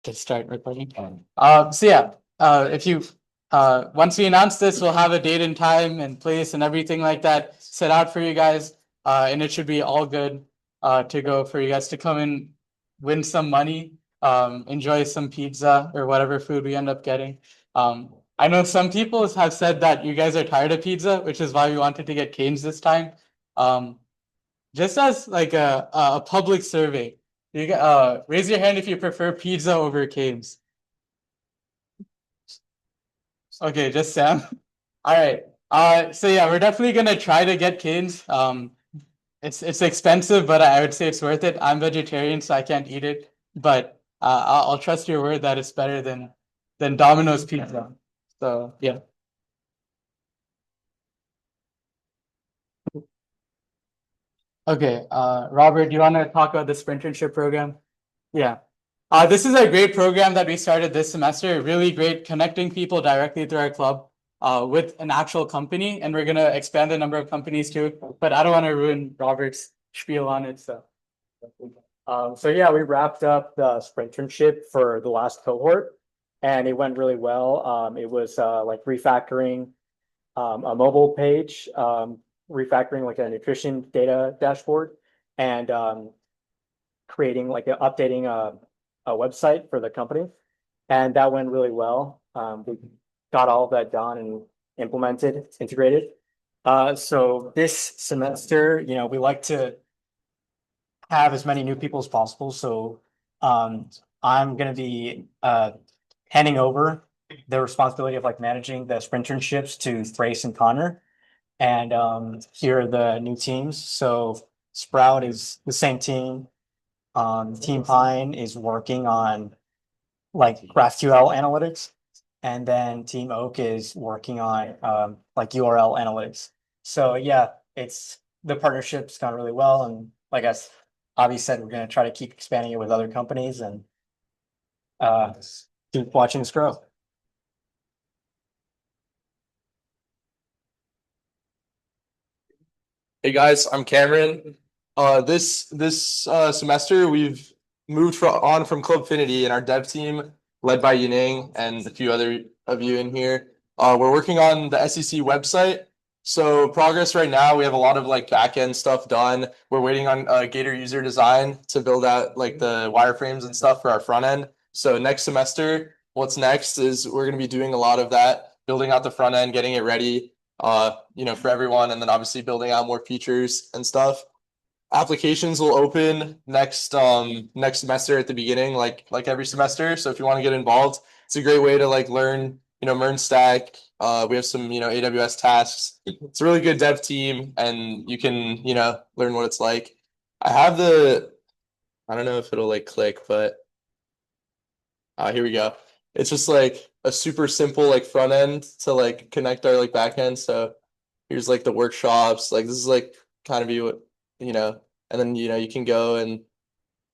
Okay, start recording. So yeah, if you once we announce this, we'll have a date and time and place and everything like that set out for you guys. And it should be all good to go for you guys to come and win some money, enjoy some pizza or whatever food we end up getting. I know some people have said that you guys are tired of pizza, which is why we wanted to get canes this time. Um, just as like a public survey, raise your hand if you prefer pizza over canes. Okay, just Sam. All right. So yeah, we're definitely gonna try to get canes. It's expensive, but I would say it's worth it. I'm vegetarian, so I can't eat it, but I'll trust your word that it's better than Domino's pizza. So yeah. Okay. Robert, do you want to talk about the Sprintership program? Yeah. This is a great program that we started this semester. Really great connecting people directly through our club with an actual company. And we're going to expand the number of companies too. But I don't want to ruin Robert's spiel on it. So yeah, we wrapped up the Sprintership for the last cohort, and it went really well. It was like refactoring a mobile page, refactoring like a nutrition data dashboard, and creating like updating a website for the company, and that went really well. We got all of that done and implemented, integrated. So this semester, we like to have as many new people as possible. So I'm going to be handing over the responsibility of like managing the sprinternships to Thrace and Connor. And here are the new teams. So Sprout is the same team. Team Pine is working on like GraphQL analytics. And then Team Oak is working on like URL analytics. So yeah, it's the partnership's gone really well. And like Avi said, we're going to try to keep expanding it with other companies and uh, keep watching this grow. Hey guys, I'm Cameron. This semester we've moved on from Clubfinity and our dev team, led by Yining and a few other of you in here. We're working on the SEC website. So progress right now, we have a lot of like backend stuff done. We're waiting on Gator user design to build out like the wireframes and stuff for our front end. So next semester, what's next is we're going to be doing a lot of that, building out the front end, getting it ready for everyone, and then obviously building out more features and stuff. Applications will open next semester at the beginning, like every semester. So if you want to get involved, it's a great way to like learn, MERN stack. We have some, AWS tasks. It's a really good dev team, and you can, learn what it's like. I don't know if it'll like click, but here we go. It's just like a super simple like front end to like connect our like back end. So here's like the workshops. Like this is like kind of you know, and then you can go and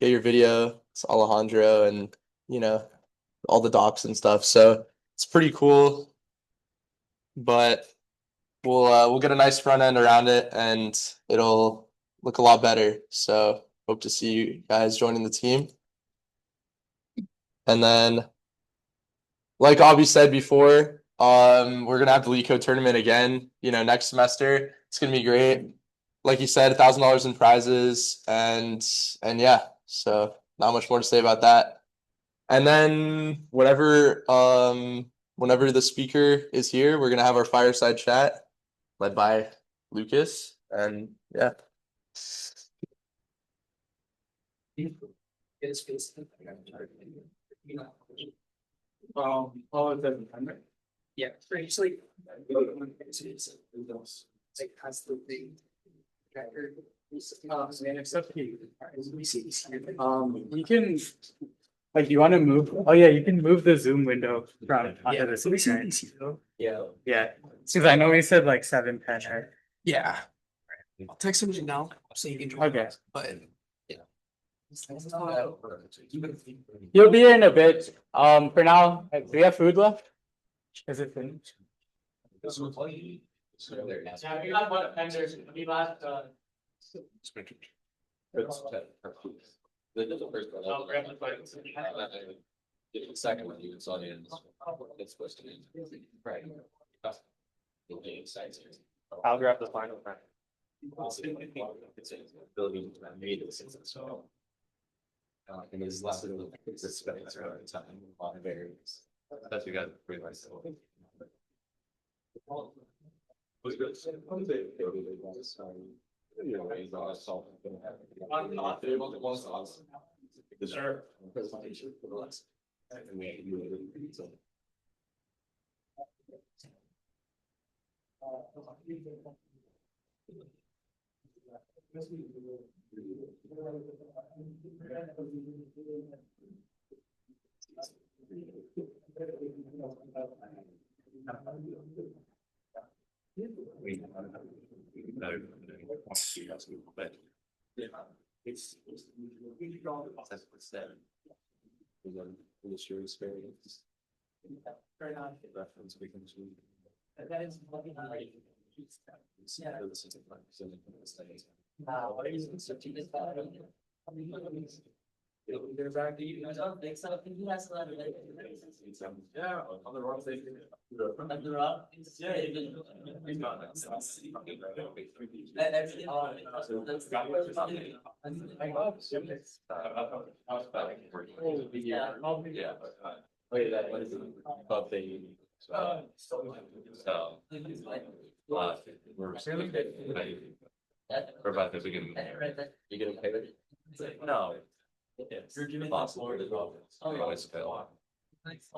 get your video. It's Alejandro and you know all the docs and stuff. So it's pretty cool. But we'll get a nice front end around it and it'll look a lot better. So hope to see you guys joining the team. And then like Avi said before, we're gonna have the LeetCode tournament again, next semester. It's gonna be great. Like you said, $1,000 in prizes, and yeah, so not much more to say about that. And then whenever the speaker is here, we're gonna have our fireside chat led by Lucas, and yeah. All of them. Yeah, actually, like has the big tracker. Man, except you can like you want to move. Oh yeah, you can move the Zoom window from Yeah, onto the so we see screen. these, Yeah, yeah. Since I know we said like 7:10, right? Yeah. I'll text him now so you can join. Okay. But yeah. You'll be here in a bit. For now, do we have food left? Is it finished? Yeah, we got one, and there's we last The second one, you saw it. It's supposed to be. Right. I'll grab the final one. It's an ability to made this, so. And there's lots of this spends around the time, a lot of variables. That's you got pretty much. Sure. Presentation for the last. And we. It's. That's what's that. Your experience. Reference becomes. That is. They're back to you. I don't think so. I think he has a lot of. Yeah, on the wrong thing. On the wrong. Yeah. Yeah. Wait, that was above the. We're about to begin. You getting paid? No. You're giving possible. Always fail. That's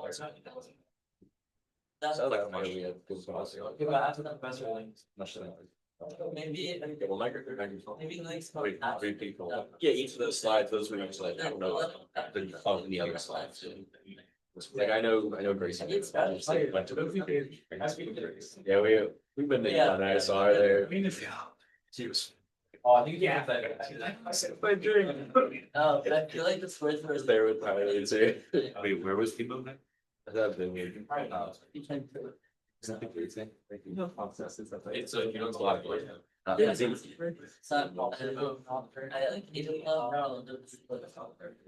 Like we have good boss. maybe. Maybe like. Three people. Yeah, each of those slides, those were each like, I don't know, on the other slides. Like I know Gracie. Went to the. Yeah, we've been on ISR there. She was. Oh, I think you have that. I said, my drink. Oh, but I feel like the first I was person. there with Tyler too. Wait, where was he moving? That been weird. Is that the great thing? It's a, you know, it's a lot of work. Yeah. So, I like eating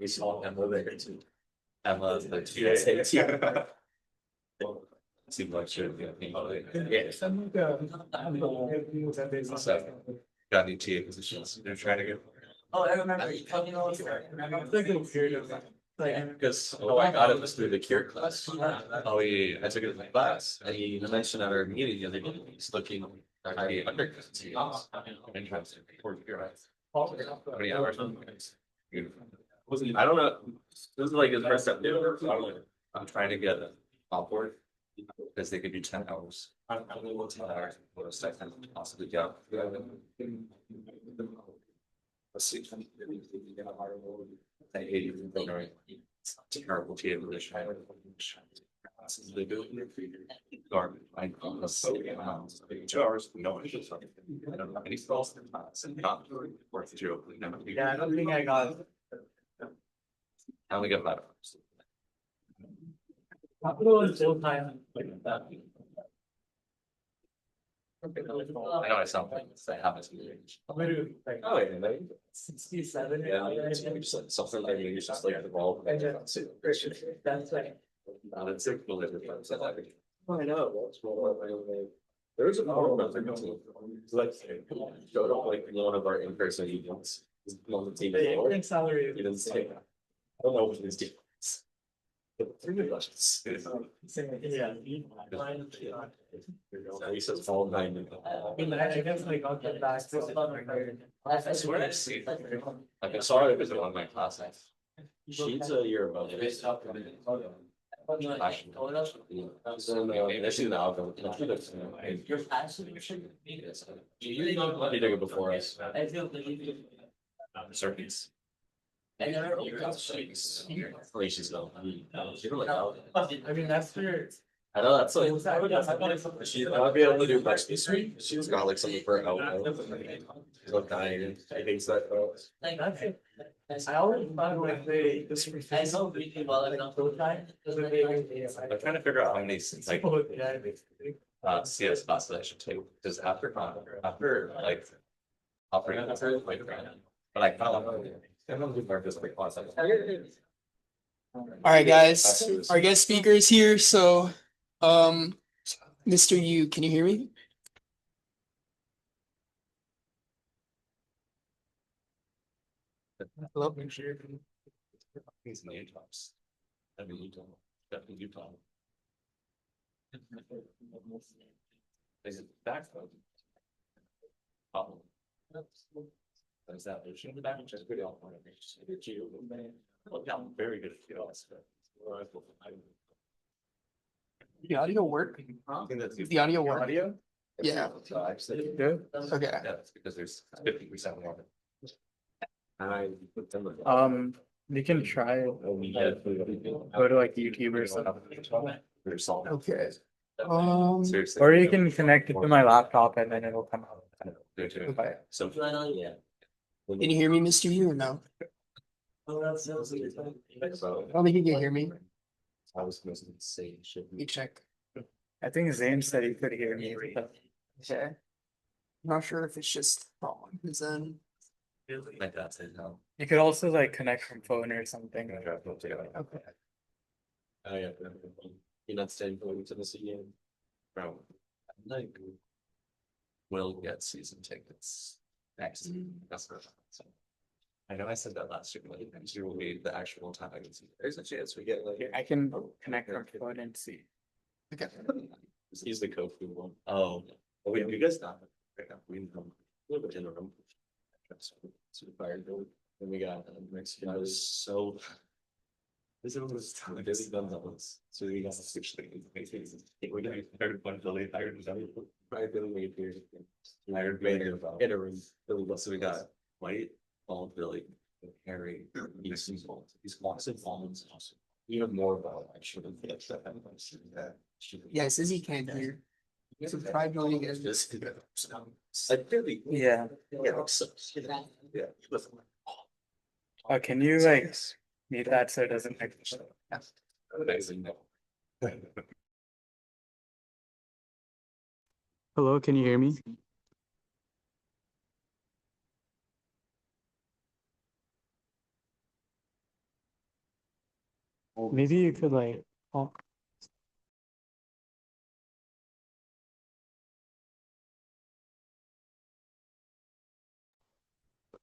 We saw Emma there too. Emma, the TSA. Seemed like should be. Yeah. So, got new TA positions. They're trying to get. Oh, I remember you told me all. Because I got it was through the cure class. Oh, I took it in my class. And he mentioned at our meeting the other day, he's looking at the undergrads. Interesting. How many hours? I don't know. This is like his first step. I'm trying to get on board because they could do 10 hours. I'm only 10 hours. What a second possibly go. Let's see. I hate you. It's not terrible to able to try. They do it. Garbage. I don't know. 2 hours. No issues. I don't know any false and not worth zero. Yeah, I don't think I got. I only got 5 hours. Full time. I know I sound like I have a age. Oh, yeah, like 67. Yeah, it's just like something like you just like the ball. That's like. That's it. We'll live with that. I know. There was a problem with it. Like, showed up like one of our in-person events. On the team. The salary. He didn't say. I don't know what his deal is. But 3 questions. Yeah. He says all 9. I guess like I'll get back to. I swear I see. Like I saw it because in one of my classes. She's a year above. Actually, the algorithm. Your passion. You did it before us. I feel believe. Circuits. I never. She's no. I mean, that's your. I know that's like. She not be able to do much this week. She's got like something for her elbow. She's like dying. I think so. Like, That's it. I always thought like they just. I know really well enough to try. I'm trying to figure out how many like CS classes I should take because after like operating like but I kind of I'm gonna do more just like class. All right, guys. Our guest speaker is here. So, Mr. Yu, can you hear me? Hello. He's in the tops. I mean, Utah. Definitely Utah. Is it back? Oh. Is that ocean in the back? Which is pretty on point. Very good. The audio work? The audio work? Audio? Yeah. Good. Okay. Yeah, that's because there's 50% more. I put them. You can try Go go to like YouTube or something. Okay. Seriously. Or you can connect it to my laptop and then it'll come out. Okay. So. Yeah. Can you hear me, Mr. Yu, or no? I don't think you can hear me. I was gonna say, should Let me check. I think Zane said he could hear me. Okay. I'm not sure if it's just wrong. Because then, like that said no. You could also like connect from phone or something. okay. Oh, yeah. You're not staying for to the game. Bro, like, will get season tickets next. That's not. So. I know I said that last year, but next year will be the actual time I can see. There's a chance we get like. Here, I can connect from phone and see. Okay. He's the Kofu one. Oh, well, we guys not right now. We know a little bit in the room. So we fired Billy. Then we got Mexican. I was so. This was busy those. So we got 6 things. We got hired a bunch of Billy, hired Billy made here. Hired Mayor in a room. Billy, so we got White, Bald Billy, Harry, he's Watson, Fallon's awesome. Even more about actually that. Yeah, it says he can't hear. So try going again. Just like Billy. Yeah. Yeah. Yeah. Can you like mute that so it doesn't like Amazing. Hello, can you hear me? Maybe you could like.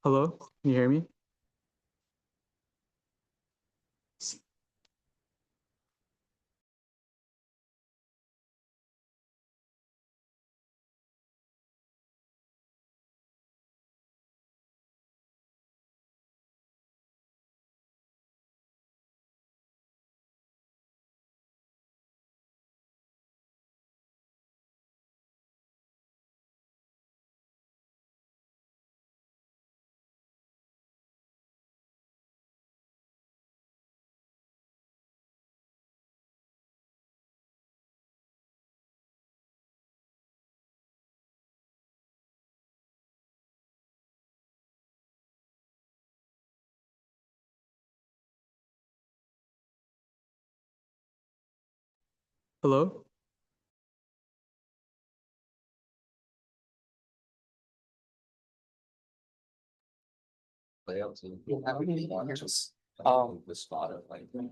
Hello, can you hear me? Hello? Layouts and. The spot of like. You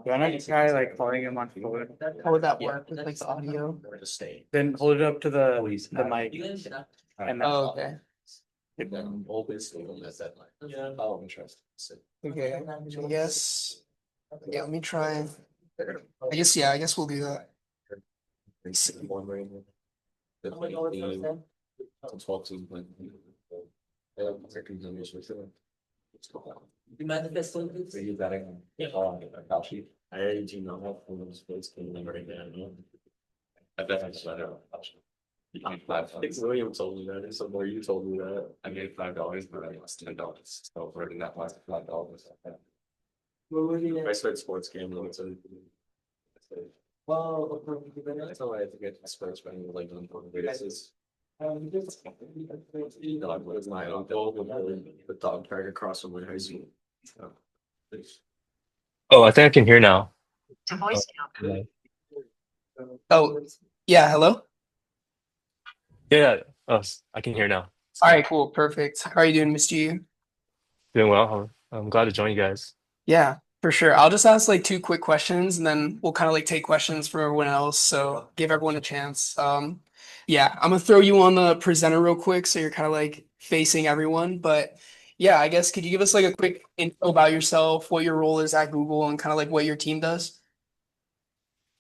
wanna try like calling him on phone? How would that work with like the audio? Or to stay. Then hold it up to the mic. You guys should. And Oh, okay. Then always leave them as that line. Yeah. Oh, interesting. So, Okay. I guess. Yeah, let me try. I guess we'll do that. one right here. The 15, to 12 to like. You manifest on this? So you got it. Call sheet. I do not have one of those plates came in right now. I definitely said it. I think William told me that, or somewhere you told me that. I gave $5, but I lost $10. So for that last $5. I started sports gambling, so. Well, That's how I had to get sports betting like on a basis. Dog was my uncle, the dog park across from my high school. So, Oh, I think I can hear now. Oh, yeah, hello? Yeah, oh, I can hear now. All right, cool, perfect. How are you doing, Mr. Yu? Doing well. I'm glad to join you guys. Yeah. For sure. I'll just ask like two quick questions and then we'll kind of like take questions from everyone else. So give everyone a chance. Yeah, I'm gonna throw you on the presenter real quick so you're kind of like facing everyone. But yeah, I guess could you give us like a quick info about yourself, what your role is at Google, and kind of like what your team does?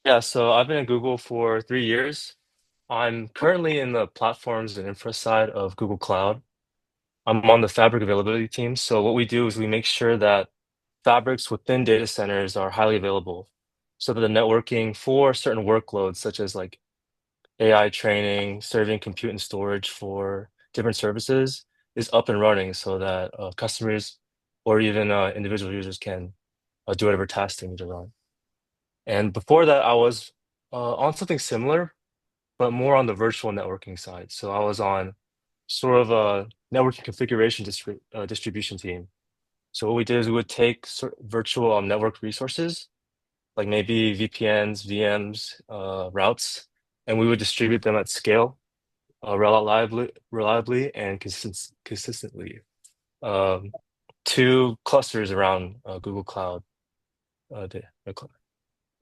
Yeah, so I've been at Google for 3 years. I'm currently in the platforms and infra side of Google Cloud. I'm on the Fabric availability team. So what we do is we make sure that fabrics within data centers are highly available so that the networking for certain workloads, such as like AI training, serving compute and storage for different services, is up and running so that customers or even individual users can do whatever task they need to run. And before that, I was on something similar, but more on the virtual networking side. So I was on sort of a networking configuration distribution team. So what we did is we would take virtual network resources, like maybe VPNs, VMs, routes, and we would distribute them at scale, reliably and consistently um, to clusters around Google Cloud. Cloud.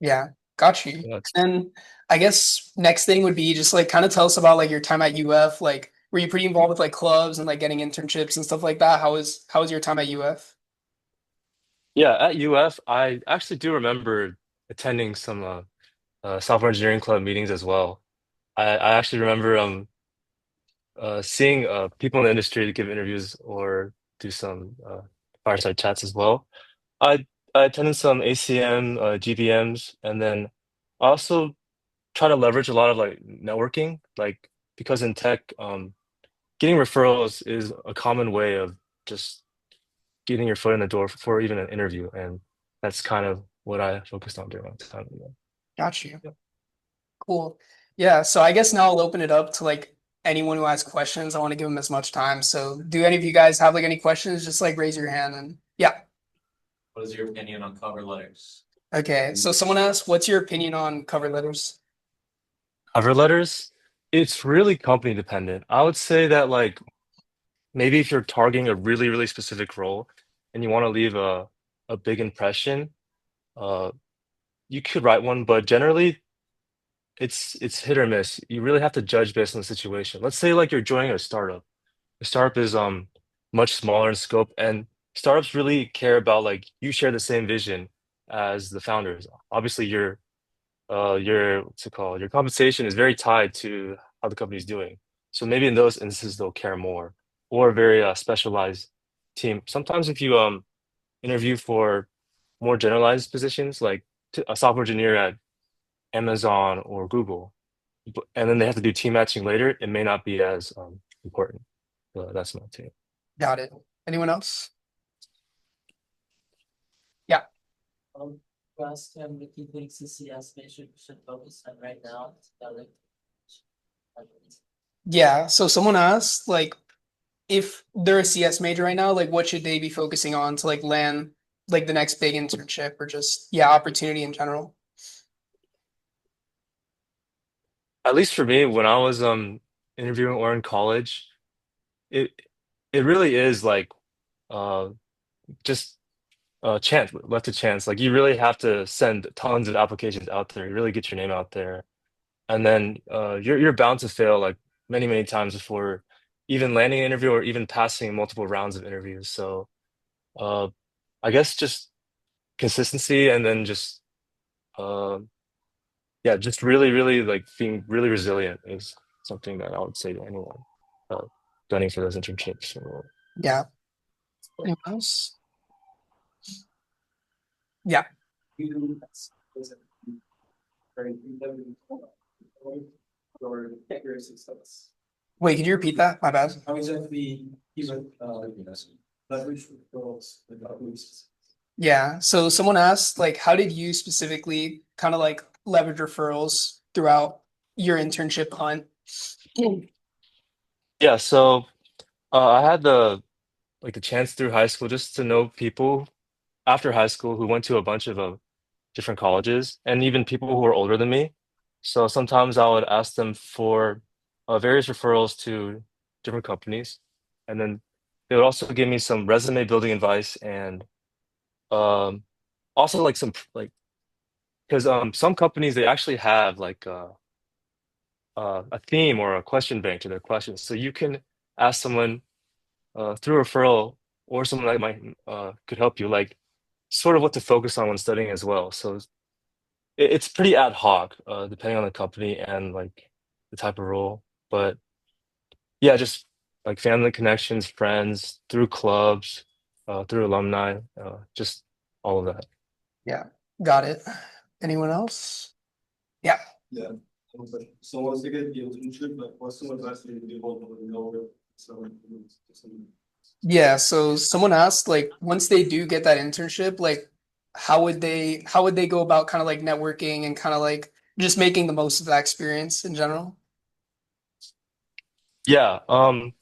Yeah, got you. That's And I guess next thing would be just like kind of tell us about like your time at UF. Like, were you pretty involved with like clubs and like getting internships and stuff like that? How was your time at UF? Yeah, at UF, I actually do remember attending some software engineering club meetings as well. I actually remember seeing people in the industry give interviews or do some fireside chats as well. I I attended some ACM, GBMs, and then I also try to leverage a lot of like networking, like because in tech, getting referrals is a common way of just getting your foot in the door for even an interview, and that's kind of what I focused on during my time. Got you. Cool. Yeah, so I guess now I'll open it up to like anyone who has questions. I want to give them as much time. So do any of you guys have like any questions? Just like raise your hand and yeah. What is your opinion on cover letters? Okay. So someone asked, what's your opinion on cover letters? Cover letters, it's really company dependent. I would say that like maybe if you're targeting a really specific role and you want to leave a big impression, uh, you could write one, but generally it's hit or miss. You really have to judge based on the situation. Let's say like you're joining a startup. A startup is much smaller in scope, and startups really care about like you share the same vision as the founders. Obviously, your what's it called? Your compensation is very tied to how the company's doing. So maybe in those instances they'll care more, or a very specialized team. Sometimes if you interview for more generalized positions, like a software engineer at Amazon or Google, and then they have to do team matching later, it may not be as important. So that's my take. Got it. Anyone else? Yeah. Ask him if he thinks the CS major should focus on right now. Yeah. So someone asked like if they're a CS major right now, like what should they be focusing on to like land like the next big internship or just yeah, opportunity in general? At least for me, when I was interviewing or in college, it it really is like uh just chance left to chance. Like you really have to send tons of applications out there, you really get your name out there, and then you're bound to fail like many times before even landing an interview or even passing multiple rounds of interviews. So uh I guess just consistency and then just uh yeah, just really like being really resilient is something that I would say to anyone uh, gunning for those internships. Yeah. Anyone else? Yeah. Wait, could you repeat that? My bad. Yeah. So someone asked, like, how did you specifically kind of like leverage referrals throughout your internship hunt? Yeah, so I had the chance through high school just to know people after high school who went to a bunch of different colleges and even people who were older than me. So sometimes I would ask them for various referrals to different companies, and then they would also give me some resume building advice and um, also like some like because some companies they actually have like a theme or a question bank to their questions, so you can ask someone through referral or someone that might could help you like sort of what to focus on when studying as well. So it's pretty ad hoc depending on the company and like the type of role, but yeah, just like family connections, friends, through clubs, through alumni, just all of that. Yeah, got it. Anyone else? Yeah. Yeah. So once they get the internship, like what's the advice they do over so Yeah, so someone asked like once they do get that internship, like how would they go about kind of like networking and kind of like just making the most of that experience in general? Yeah,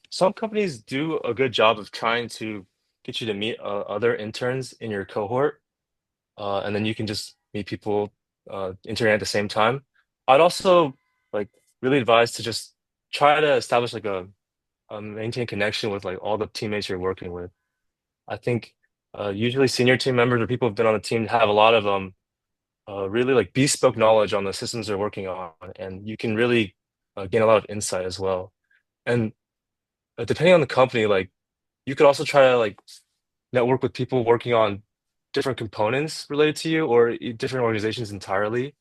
some companies do a good job of trying to get you to meet other interns in your cohort, and then you can just meet people interning at the same time. I'd also like really advise to just try to establish like a maintain connection with like all the teammates you're working with. I think usually senior team members or people who've been on the team have a lot of really like bespoke knowledge on the systems they're working on, and you can really gain a lot of insight as well. And depending on the company, like you could also try to like network with people working on different components related to you or different organizations entirely.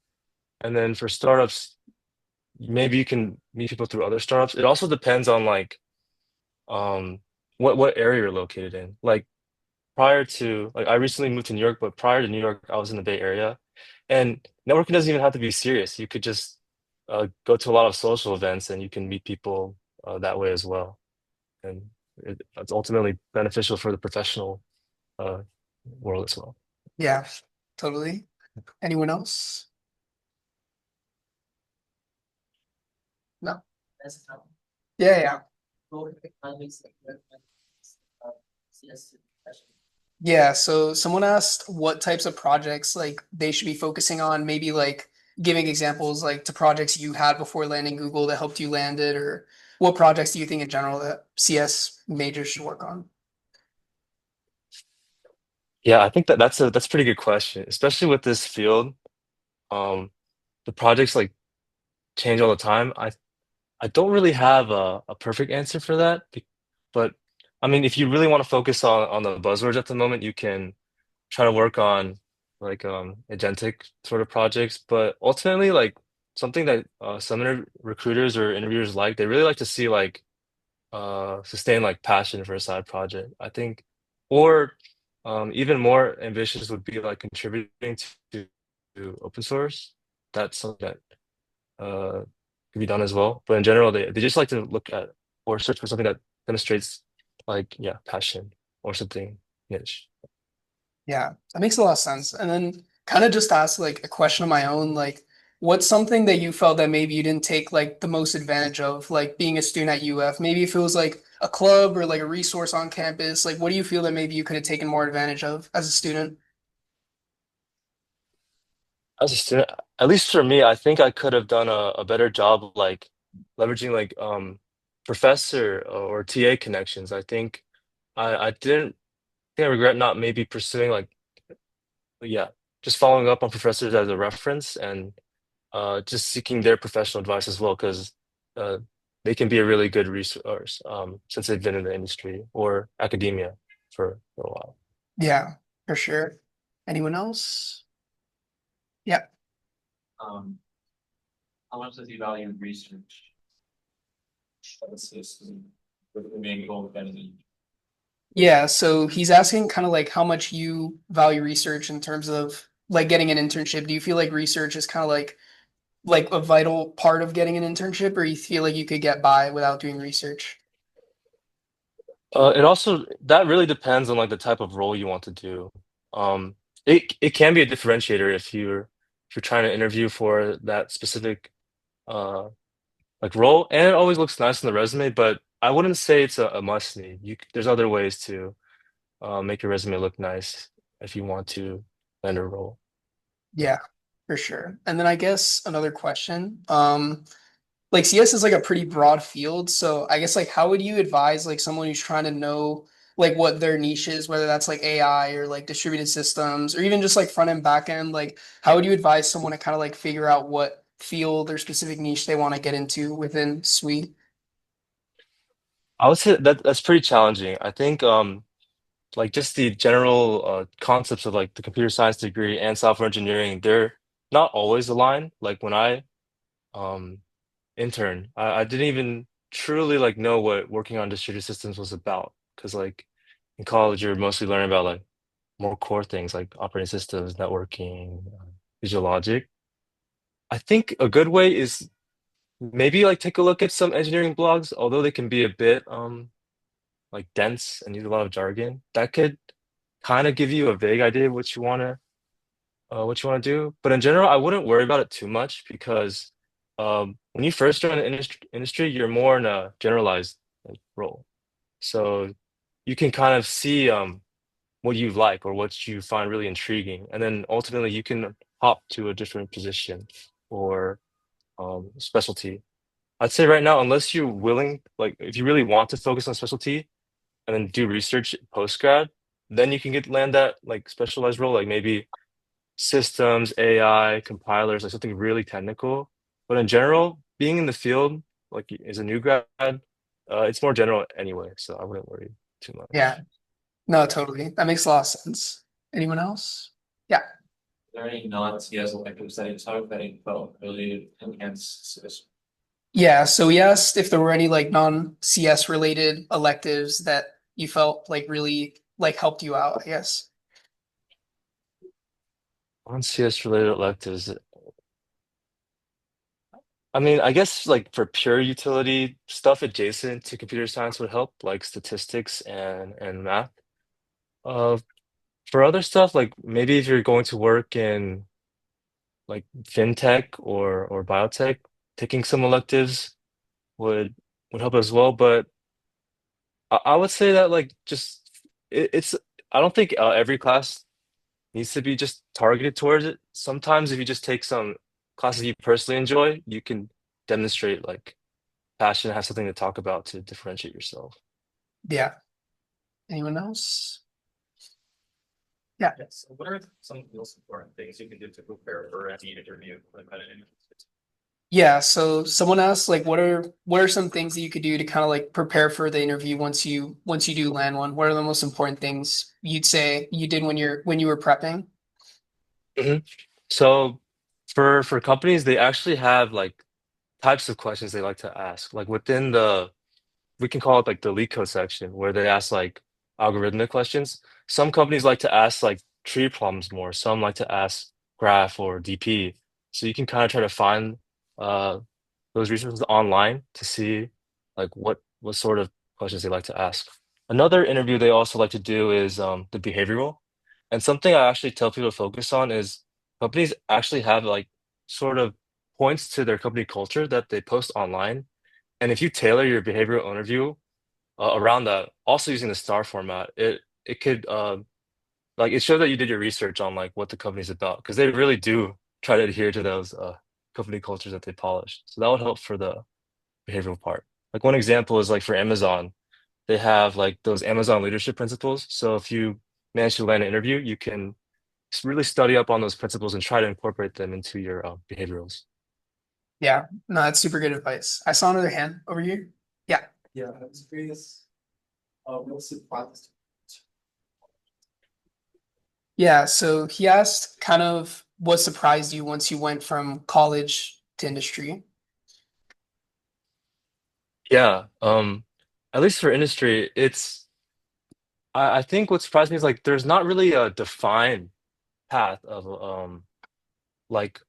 And then for startups, maybe you can meet people through other startups. It also depends on like um what area you're located in. Like prior to like I recently moved to New York, but prior to New York, I was in the Bay Area. And networking doesn't even have to be serious. You could just go to a lot of social events and you can meet people that way as well. And it's ultimately beneficial for the professional uh, world as well. Yeah, totally. Anyone else? No. That's how. Yeah, yeah. Go to economics, like, CS question. Yeah, so someone asked what types of projects like they should be focusing on, maybe like giving examples like to projects you had before landing Google that helped you land it, or what projects do you think in general that CS majors should work on? Yeah, I think that that's a pretty good question, especially with this field. Um, the projects like change all the time. I don't really have a perfect answer for that, but I mean, if you really want to focus on the buzzwords at the moment, you can try to work on like agentic sort of projects. But ultimately, like something that some recruiters or interviewers like, they really like to see like sustain like passion for a side project. I think, or even more ambitious would be like contributing to open source. That's something that uh, can be done as well. But in general, they just like to look at or search for something that demonstrates like yeah, passion or something niche. Yeah, that makes a lot of sense. And then kind of just ask like a question of my own, like what's something that you felt that maybe you didn't take like the most advantage of, like being a student at UF? Maybe if it was like a club or like a resource on campus, like what do you feel that maybe you could have taken more advantage of as a student? As a student, at least for me, I think I could have done a better job of like leveraging like professor or TA connections. I think I didn't think I regret not maybe pursuing like yeah, just following up on professors as a reference and just seeking their professional advice as well because uh, they can be a really good resource since they've been in the industry or academia for a while. Yeah, for sure. Anyone else? Yeah. Um, how much does he value research? What's this? With the main goal of editing? Yeah, so he's asking kind of like how much you value research in terms of like getting an internship. Do you feel like research is kind of like a vital part of getting an internship, or you feel like you could get by without doing research? It also that really depends on like the type of role you want to do. Um, it can be a differentiator if you're trying to interview for that specific uh like role, and it always looks nice on the resume. But I wouldn't say it's a must need. There's other ways to make your resume look nice if you want to land a role. Yeah, for sure. And then I guess another question, like CS is like a pretty broad field, so I guess like how would you advise like someone who's trying to know like what their niche is, whether that's like AI or like distributed systems or even just like front end, back end. Like, how would you advise someone to kind of like figure out what field or specific niche they want to get into within Sui? I would say that that's pretty challenging. I think like just the general concepts of like the computer science degree and software engineering, they're not always aligned. Like when I um intern, I didn't even truly like know what working on distributed systems was about. Because like in college, you're mostly learning about like more core things like operating systems, networking, visual logic. I think a good way is maybe like take a look at some engineering blogs, although they can be a bit like dense and use a lot of jargon. That could kind of give you a vague idea of what you want to do. But in general, I wouldn't worry about it too much because when you first join the industry, you're more in a generalized like, role. So you can kind of see what you like or what you find really intriguing. And then ultimately you can hop to a different position or specialty. I'd say right now, unless you're willing, like if you really want to focus on specialty and then do research post grad, then you can get land that like specialized role, like maybe systems, AI, compilers, like something really technical. But in general, being in the field, like as a new grad, it's more general anyway, so I wouldn't worry too Yeah, much. no, totally. That makes a lot of sense. Anyone else? Yeah. There any non-CS electives that you talk that you felt really enhanced this? Yeah, so we asked if there were any like non-CS related electives that you felt like really like helped you out, I guess. On CS related electives, I mean, I guess like for pure utility stuff adjacent to computer science would help, like statistics and math. Uh, for other stuff, like maybe if you're going to work in like fintech or biotech, taking some electives would would help as well. But I would say that like just it's I don't think every class needs to be just targeted towards it. Sometimes if you just take some classes you personally enjoy, you can demonstrate like passion, have something to talk about to differentiate yourself. Yeah. Anyone else? Yeah. Yes. So what are some of the most important things you can do to prepare for any interview? Yeah, so someone asked like what are some things that you could do to kind of like prepare for the interview once you do land one? What are the most important things you'd say you did when you were prepping? Mhm. So for companies, they actually have like types of questions they like to ask. Like within the we can call it like the leak code section where they ask like algorithmic questions. Some companies like to ask like tree problems more. Some like to ask graph or DP. So you can kind of try to find uh, those resources online to see like what sort of questions they like to ask. Another interview they also like to do is the behavioral. And something I actually tell people to focus on is companies actually have like sort of points to their company culture that they post online. And if you tailor your behavioral interview around that, also using the star format, it could like it shows that you did your research on like what the company's about because they really do try to adhere to those company cultures that they polish. So that would help for the behavioral part. Like one example is like for Amazon, they have like those Amazon leadership principles. So if you manage to land an interview, you can really study up on those principles and try to incorporate them into your behaviorals. Yeah, no, that's super good advice. I saw another hand over here. Yeah. Yeah, I was curious. What's the process? Yeah, so he asked kind of what surprised you once you went from college to industry. Yeah, at least for industry, I think what surprised me is like there's not really a defined path of like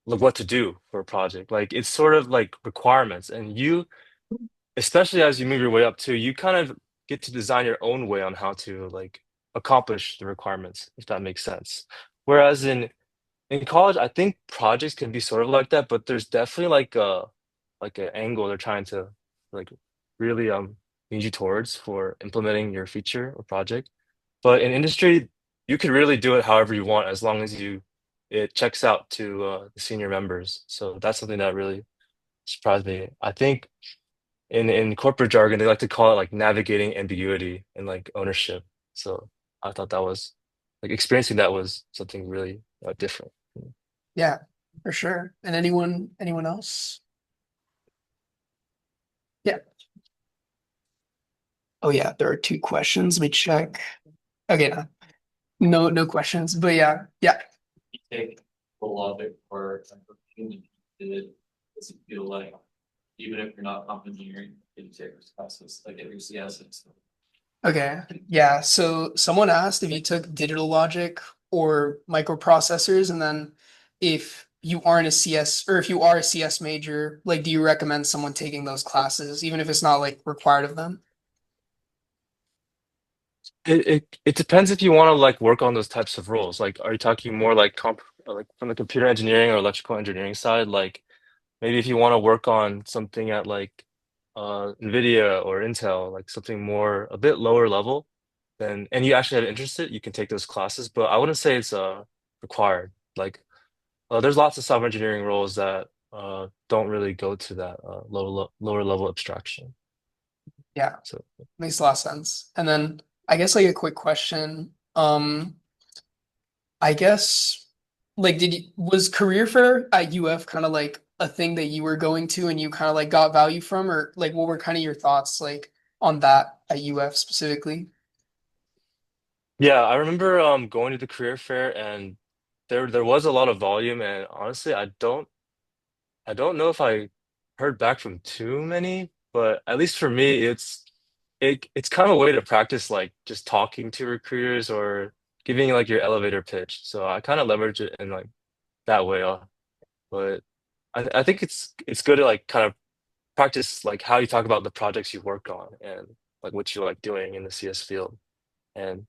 like what to do for a project. Like it's sort of like requirements, and you, especially as you move your way up too, you kind of get to design your own way on how to like accomplish the requirements, if that makes sense. Whereas in college, I think projects can be sort of like that, but there's definitely like an angle they're trying to like really lead you towards for implementing your feature or project. But in industry, you could really do it however you want as long as you it checks out to the senior members. So that's something that really surprised me. I think in corporate jargon, they like to call it like navigating ambiguity and like ownership. So I thought that was like experiencing that was something really different. Yeah, for sure. And anyone else? Yeah. Oh yeah, there are two questions. Let me check. Okay, no questions. But yeah. You take the logic or human did, does it feel like even if you're not engineering, you take this classes like every CS and stuff. Okay. Yeah. So someone asked if you took digital logic or microprocessors, and then if you aren't a CS or if you are a CS major, like, do you recommend someone taking those classes, even if it's not like required of them? It depends if you want to like work on those types of roles. Like, are you talking more like like from the computer engineering or electrical engineering side? Like, maybe if you want to work on something at like NVIDIA or Intel, like something more a bit lower level, then and you actually have interest in it, you can take those classes. But I wouldn't say it's required. Like, there's lots of software engineering roles that don't really go to that lower level abstraction. Yeah, So. makes a lot of sense. And then I guess like a quick question. I guess like was career fair at UF kind of like a thing that you were going to and you kind of like got value from, or like what were kind of your thoughts like on that at UF specifically? Yeah, I remember going to the career fair and there was a lot of volume and honestly I don't know if I heard back from too many, but at least for me it's kind of a way to practice like just talking to recruiters or giving like your elevator pitch. So I kind of leverage it in like that way. But I think it's good to like kind of practice like how you talk about the projects you work on and like what you like doing in the CS field. And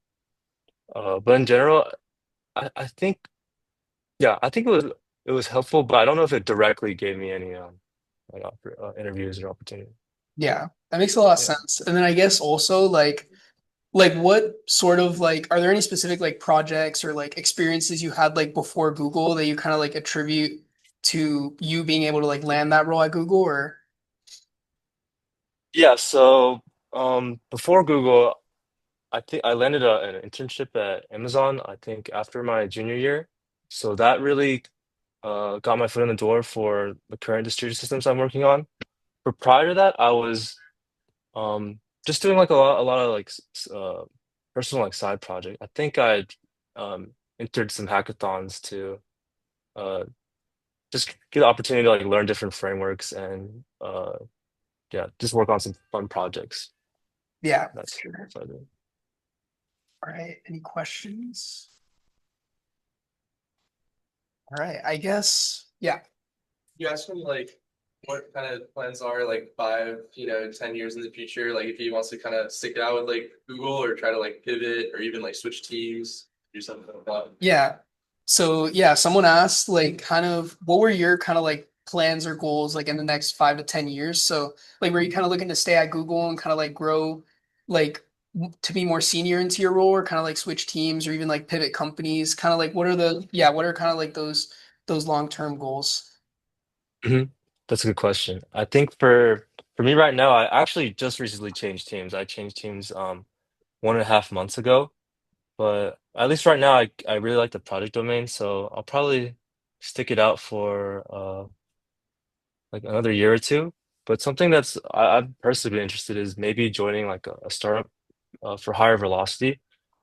but in general, I think yeah, I think it was helpful, but I don't know if it directly gave me any like interviews or opportunity. Yeah, that makes a lot of Yeah. sense. And then I guess also like what sort of like are there any specific like projects or like experiences you had like before Google that you kind of like attribute to you being able to like land that role at Google or Yeah, so before Google, I think I landed an internship at Amazon, I think after my junior year. So that really got my foot in the door for the current distributed systems I'm working on. But prior to that, I was just doing like a lot of like personal like side project. I think I um entered some hackathons to uh just get the opportunity to like learn different frameworks and yeah, just work on some fun projects. yeah, That's sure. what I did. All right, any questions? All right, I guess yeah. You asked him like what kind of plans are like 5, 10 years in the future. Like if he wants to kind of stick it out with like Google or try to like pivot or even like switch teams, do something like that. Yeah. So yeah, someone asked like kind of what were your kind of like plans or goals like in the next 5 to 10 years? So like were you kind of looking to stay at Google and kind of like grow like to be more senior into your role or kind of like switch teams or even like pivot companies? Kind of like what are kind of like those long-term goals? hmm That's a good question. I think for me right now, I actually just recently changed teams. I changed teams 1.5 months ago, but at least right now, I really like the project domain, so I'll probably stick it out for like another year or two. But something I've personally been interested is maybe joining like a startup for higher velocity.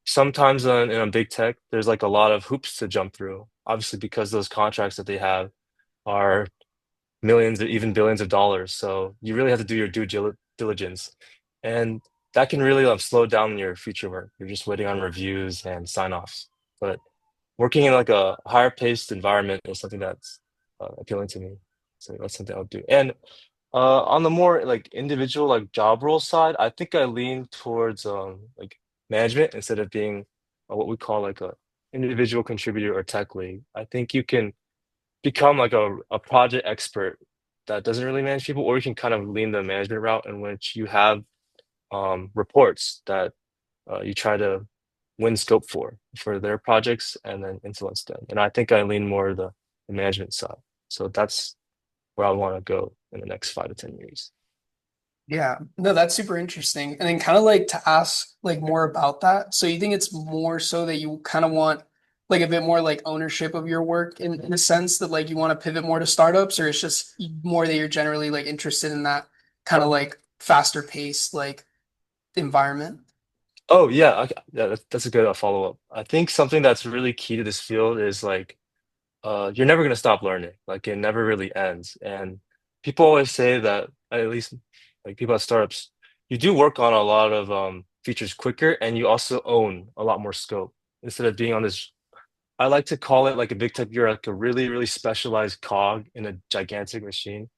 Sometimes in a big tech, there's like a lot of hoops to jump through. Obviously, because those contracts that they have are millions or even billions of dollars. So you really have to do your diligence. And that can really slow down your future work. You're just waiting on reviews and sign-offs. But working in like a higher paced environment is something that's appealing to me. So that's something I'll do. And on the more like individual like job role side, I think I lean towards like management instead of being what we call like a individual contributor or tech lead. I think you can become like a project expert that doesn't really manage people, or you can kind of lean the management route in which you have reports that you try to win scope for their projects and then influence them. And I think I lean more the management side. So that's where I want to go in the next 5 to 10 years. Yeah, no, that's super interesting. And then kind of like to ask like more about that. So you think it's more so that you kind of want like a bit more like ownership of your work in a sense that like you want to pivot more to startups, or it's just more that you're generally like interested in that kind of like faster paced like environment? Oh yeah, yeah, that's a good follow-up. I think something that's really key to this field is like you're never gonna stop learning. Like it never really ends. And people always say that, at least like people at startups, you do work on a lot of features quicker and you also own a lot more scope instead of being on this. I like to call it like a big tech, you're like a really, really specialized cog in a gigantic machine.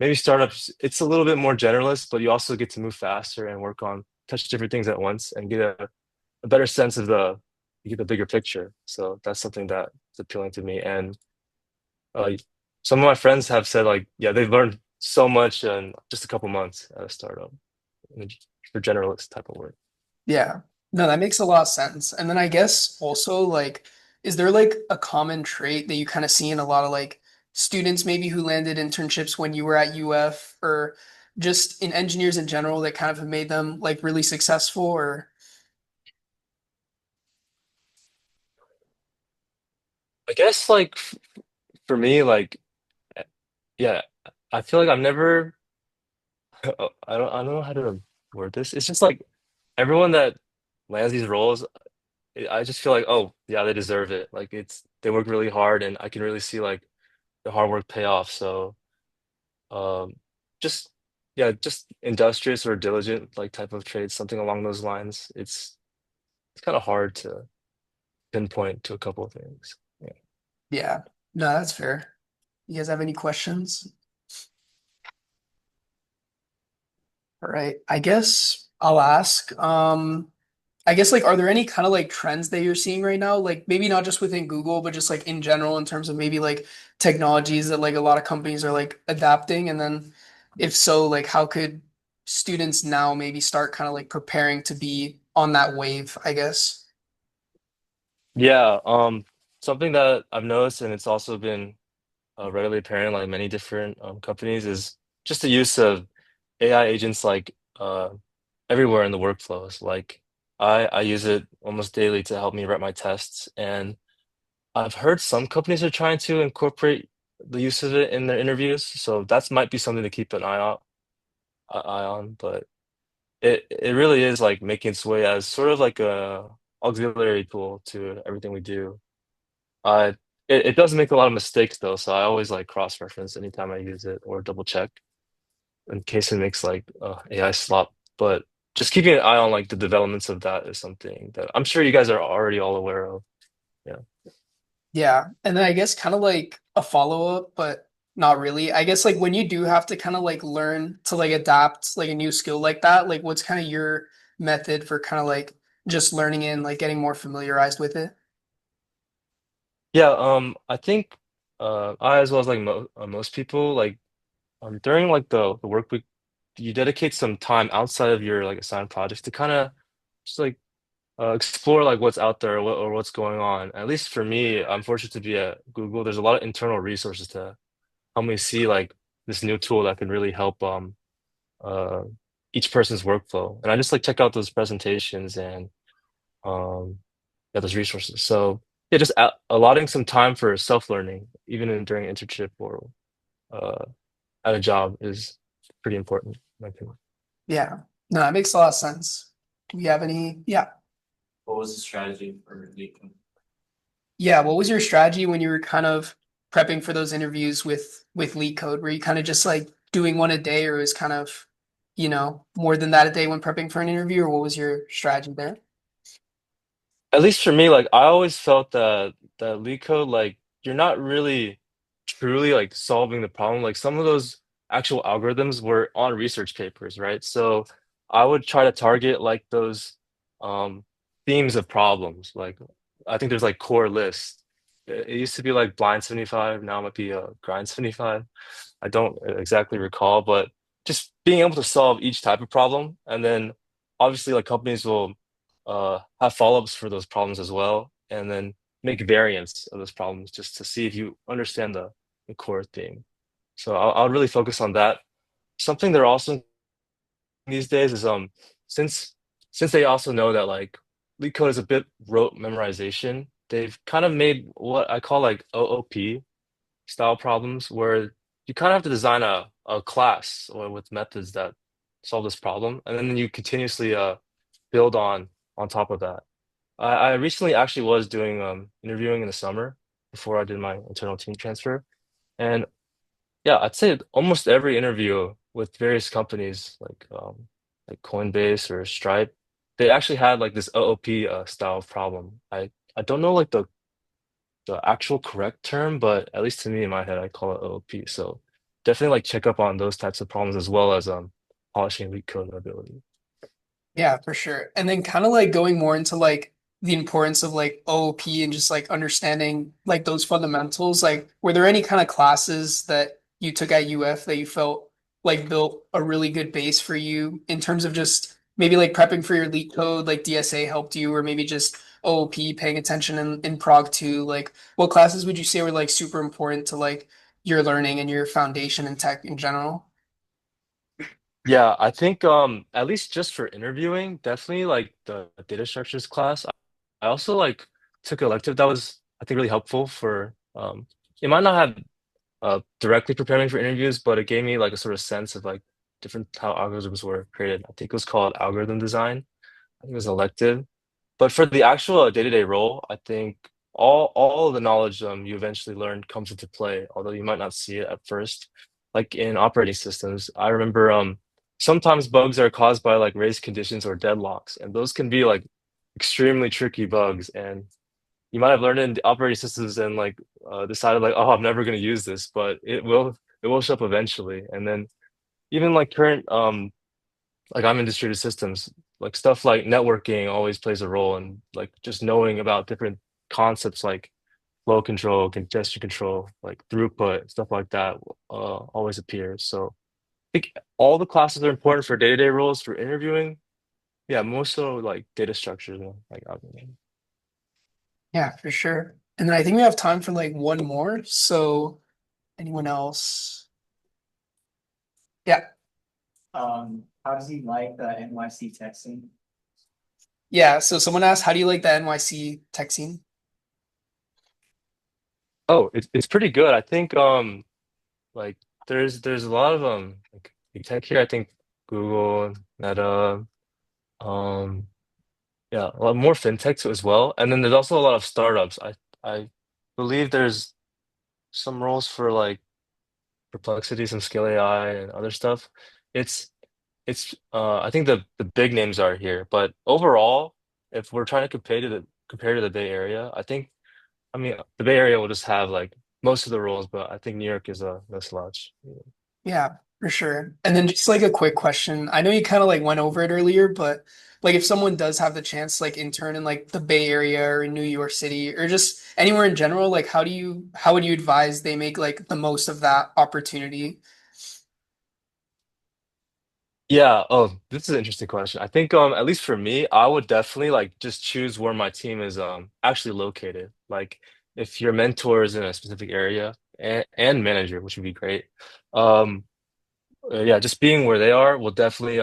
Maybe startups, it's a little bit more generalist, but you also get to move faster and work on touch different things at once and get a better sense of you get the bigger picture. So that's something that's appealing to me. And uh, some of my friends have said like, yeah, they've learned so much in just a couple months at a startup for generalist type of work. Yeah. No, that makes a lot of sense. And then I guess also like, is there like a common trait that you kind of see in a lot of like students maybe who landed internships when you were at UF or just in engineers in general that kind of have made them like really successful or I guess like for me, like yeah, I feel like I've never I don't know how to word this. It's just like everyone that lands these roles, I just feel like, oh yeah, they deserve it. Like they work really hard and I can really see like the hard work pay off. So um just yeah, just industrious or diligent like type of trades, something along those lines. It's kind of hard to pinpoint to a couple of things. Yeah. yeah. No, that's fair. You guys have any questions? All right. I guess I'll ask. I guess like are there any kind of like trends that you're seeing right now? Like maybe not just within Google, but just like in general in terms of maybe like technologies that like a lot of companies are like adapting. And then if so, like how could students now maybe start kind of like preparing to be on that wave, I guess? Yeah, something that I've noticed and it's also been readily apparent in like many different companies is just the use of AI agents like everywhere in the workflows. Like I use it almost daily to help me write my tests, and I've heard some companies are trying to incorporate the use of it in their interviews. So that's might be something to keep an eye on. But it really is like making its way as sort of like a auxiliary tool to everything we do. Uh, it does make a lot of mistakes though, so I always like cross-reference anytime I use it or double check in case it makes like AI slop. But just keeping an eye on like the developments of that is something that I'm sure you guys are already all aware of. Yeah. Yeah. And then I guess kind of like a follow-up, but not really. I guess like when you do have to kind of like learn to like adapt like a new skill like that, like what's kind of your method for kind of like just learning and like getting more familiarized with it? Yeah, I think I as well as like most people like during like the work week, you dedicate some time outside of your like assigned projects to kind of just like explore like what's out there or what's going on. At least for me, I'm fortunate to be at Google. There's a lot of internal resources to help me see like this new tool that can really help uh each person's workflow. And I just like check out those presentations and um yeah, those resources. So yeah, just allotting some time for self-learning, even during internship or uh at a job is pretty important, in my opinion. Yeah. No, that makes a lot of sense. Do we have any? Yeah. What was the strategy for leaking? Yeah. What was your strategy when you were kind of prepping for those interviews with Leak Code? Were you kind of just like doing one a day or was kind of, more than that a day when prepping for an interview, or what was your strategy there? At least for me, like I always felt that leak code, like you're not really truly like solving the problem. Like some of those actual algorithms were on research papers, right? So I would try to target like those um themes of problems. Like I think there's like core lists. It used to be like blind 75, now it might be grind 75. I don't exactly recall, but just being able to solve each type of problem, and then obviously like companies will have follow-ups for those problems as well, and then make variants of those problems just to see if you understand the core theme. So I'll really focus on that. Something they're also these days is since since they also know that like leak code is a bit rote memorization, they've kind of made what I call like OOP style problems where you kind of have to design a class or with methods that solve this problem, and then you continuously build on top of that. I recently actually was doing interviewing in the summer before I did my internal team transfer. And yeah, I'd say almost every interview with various companies like Coinbase or Stripe, they actually had like this OOP style of problem. I don't know like the actual correct term, but at least to me in my head, I call it OOP. So definitely like check up on those types of problems as well as polishing leak code ability. Yeah, for sure. And then kind of like going more into like the importance of like OOP and just like understanding like those fundamentals. Like, were there any kind of classes that you took at UF that you felt like built a really good base for you in terms of just maybe like prepping for your leak code, like DSA helped you, or maybe just OOP, paying attention in Prog 2? Like, what classes would you say were like super important to like your learning and your foundation in tech in general? Yeah, I think at least just for interviewing, definitely like the data structures class. I also like took an elective that was I think really helpful for it might not have directly preparing for interviews, but it gave me like a sort of sense of like different how algorithms were created. I think it was called algorithm design. I think it was an elective. But for the actual day-to-day role, I think all of the knowledge you eventually learn comes into play, although you might not see it at first. Like in operating systems, I remember sometimes bugs are caused by like race conditions or deadlocks, and those can be like extremely tricky bugs. And you might have learned it in the operating systems and like decided like, oh, I'm never going to use this, but it will show up eventually. And then even like current like I'm in distributed systems, like stuff like networking always plays a role, and like just knowing about different concepts like flow control, congestion control, like throughput, stuff like that, always appears. So I think all the classes are important for day-to-day roles, for interviewing. Yeah, more so like data structures and like algorithms. Yeah, for sure. And then I think we have time for like one more. So anyone else? Yeah. How does he like the NYC tech scene? Yeah. So someone asked, how do you like the NYC tech scene? Oh, it's pretty good. I think like there's a lot of like big tech here. I think Google, Meta, um yeah, a lot more fintechs as well. And then there's also a lot of startups. I believe there's some roles for like Perplexity, some Scale AI and other stuff. It's I think the big names are here, but overall, if we're trying to compare to the Bay Area, I mean the Bay Area will just have like most of the roles, but I think New York is a no slouch. Yeah, for sure. And then just like a quick question. I know you kind of like went over it earlier, but like if someone does have the chance to like intern in like the Bay Area or in New York City or just anywhere in general, like how would you advise they make like the most of that opportunity? Yeah, oh, this is an interesting question. I think at least for me, I would definitely like just choose where my team is actually located. Like if your mentor is in a specific area and manager, which would be great. Um yeah, just being where they are will definitely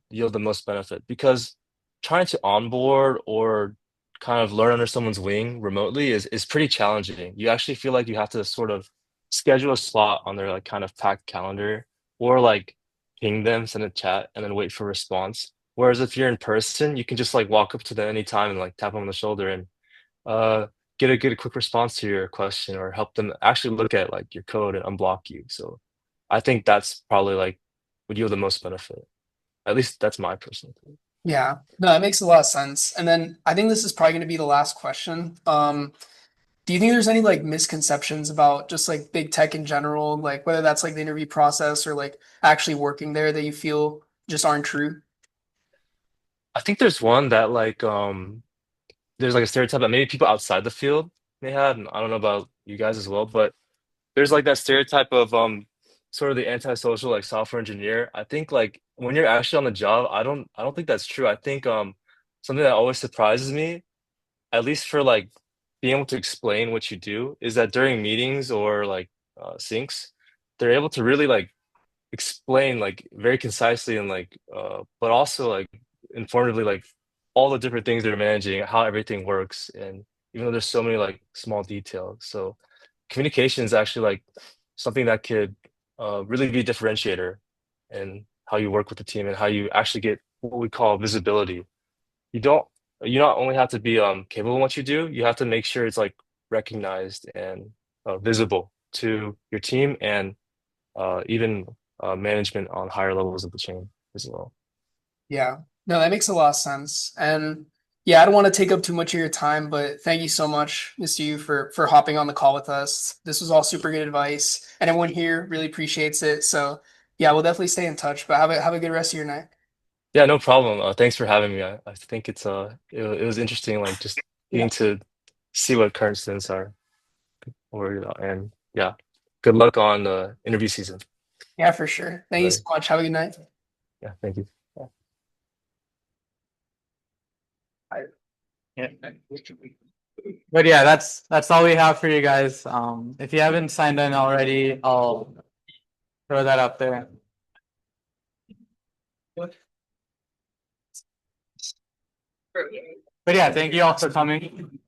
yield the most benefit because trying to onboard or kind of learn under someone's wing remotely is pretty challenging. You actually feel like you have to sort of schedule a slot on their like kind of packed calendar or like ping them, send a chat, and then wait for a response. Whereas if you're in person, you can just like walk up to them anytime and like tap them on the shoulder and uh get a quick response to your question or help them actually look at like your code and unblock you. So I think that's probably like would yield the most benefit. At least that's my personal opinion. Yeah, no, that makes a lot of sense. And then I think this is probably going to be the last question. Do you think there's any like misconceptions about just like big tech in general, like whether that's like the interview process or like actually working there that you feel just aren't true? I think there's one that like there's like a stereotype that maybe people outside the field may have, and I don't know about you guys as well, but there's like that stereotype of sort of the antisocial like software engineer. I think like when you're actually on the job, I don't think that's true. I think something that always surprises me, at least for like being able to explain what you do, is that during meetings or like syncs, they're able to really like explain like very concisely and like but also like informatively like all the different things they're managing, how everything works, and even though there's so many like small details. So communication is actually like something that could really be a differentiator in how you work with the team and how you actually get what we call visibility. You don't you not only have to be capable in what you do, you have to make sure it's like recognized and visible to your team and even management on higher levels of the chain as well. Yeah, no, that makes a lot of sense. And yeah, I don't want to take up too much of your time, but thank you so much, Mr. Yu, for hopping on the call with us. This was all super good advice, and everyone here really appreciates it. So yeah, we'll definitely stay in touch. But have a good rest of your night. Yeah, no problem. Thanks for having me. I think it was interesting like just Yeah. getting to see what current students are worried about. And yeah, good luck on the interview season. Yeah, for sure. Thank you so Right. much. Have a good night. Yeah, thank you. Yeah. But yeah, that's all we have for you guys. If you haven't signed in already, I'll throw that up there. But yeah, thank you all for coming.